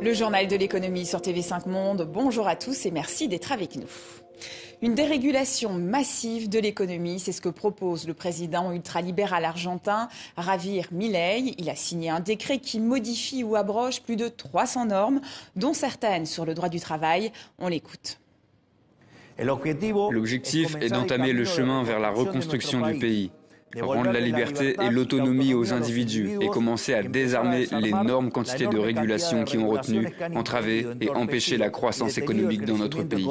Le journal de l'économie sur TV5 Monde. Bonjour à tous et merci d'être avec nous. Une dérégulation massive de l'économie, c'est ce que propose le président ultralibéral argentin Javier Milei. Il a signé un décret qui modifie ou abroge plus de 300 normes, dont certaines sur le droit du travail. On l'écoute. L'objectif est d'entamer le chemin vers la reconstruction du pays, rendre la liberté et l'autonomie aux individus et commencer à désarmer l'énorme quantité de régulations qui ont retenu, entravé et empêché la croissance économique dans notre pays.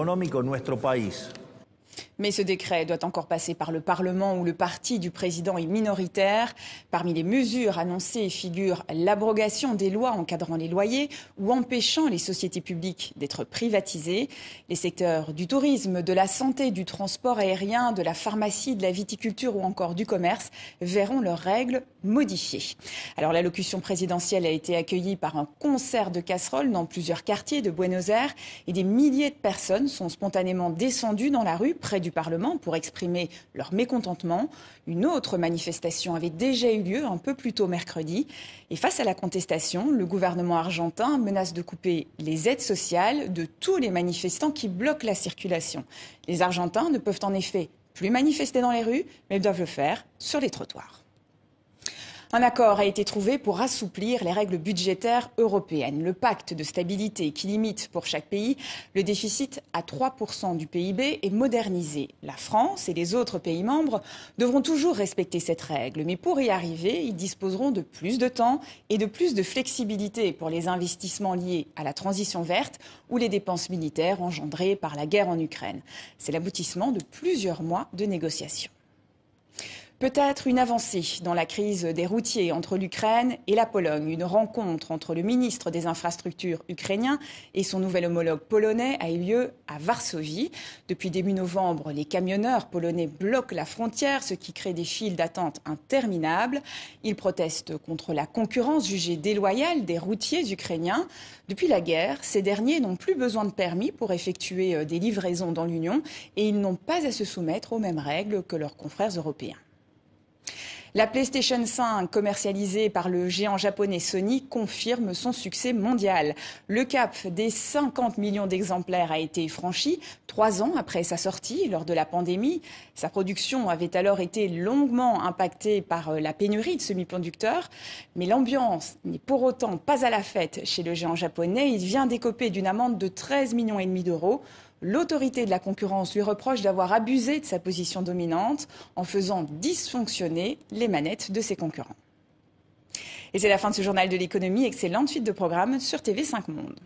Mais ce décret doit encore passer par le Parlement où le parti du président est minoritaire. Parmi les mesures annoncées figurent l'abrogation des lois encadrant les loyers ou empêchant les sociétés publiques d'être privatisées. Les secteurs du tourisme, de la santé, du transport aérien, de la pharmacie, de la viticulture ou encore du commerce verront leurs règles modifiées. Alors l'allocution présidentielle a été accueillie par un concert de casseroles dans plusieurs quartiers de Buenos Aires et des milliers de personnes sont spontanément descendues dans la rue près du Parlement pour exprimer leur mécontentement. Une autre manifestation avait déjà eu lieu un peu plus tôt mercredi. Et face à la contestation, le gouvernement argentin menace de couper les aides sociales de tous les manifestants qui bloquent la circulation. Les Argentins ne peuvent en effet plus manifester dans les rues, mais doivent le faire sur les trottoirs. Un accord a été trouvé pour assouplir les règles budgétaires européennes. Le pacte de stabilité qui limite pour chaque pays le déficit à 3% du PIB est modernisé. La France et les autres pays membres devront toujours respecter cette règle. Mais pour y arriver, ils disposeront de plus de temps et de plus de flexibilité pour les investissements liés à la transition verte ou les dépenses militaires engendrées par la guerre en Ukraine. C'est l'aboutissement de plusieurs mois de négociations. Peut-être une avancée dans la crise des routiers entre l'Ukraine et la Pologne. Une rencontre entre le ministre des Infrastructures ukrainien et son nouvel homologue polonais a eu lieu à Varsovie. Depuis début novembre, les camionneurs polonais bloquent la frontière, ce qui crée des files d'attente interminables. Ils protestent contre la concurrence jugée déloyale des routiers ukrainiens. Depuis la guerre, ces derniers n'ont plus besoin de permis pour effectuer des livraisons dans l'Union et ils n'ont pas à se soumettre aux mêmes règles que leurs confrères européens. La PlayStation 5, commercialisée par le géant japonais Sony, confirme son succès mondial. Le cap des 50 millions d'exemplaires a été franchi 3 ans après sa sortie lors de la pandémie. Sa production avait alors été longuement impactée par la pénurie de semi-conducteurs. Mais l'ambiance n'est pour autant pas à la fête chez le géant japonais. Il vient d'écoper d'une amende de 13,5 millions d'euros. L'autorité de la concurrence lui reproche d'avoir abusé de sa position dominante en faisant dysfonctionner les manettes de ses concurrents. Et c'est la fin de ce journal de l'économie. Excellente suite de programme sur TV5 Monde.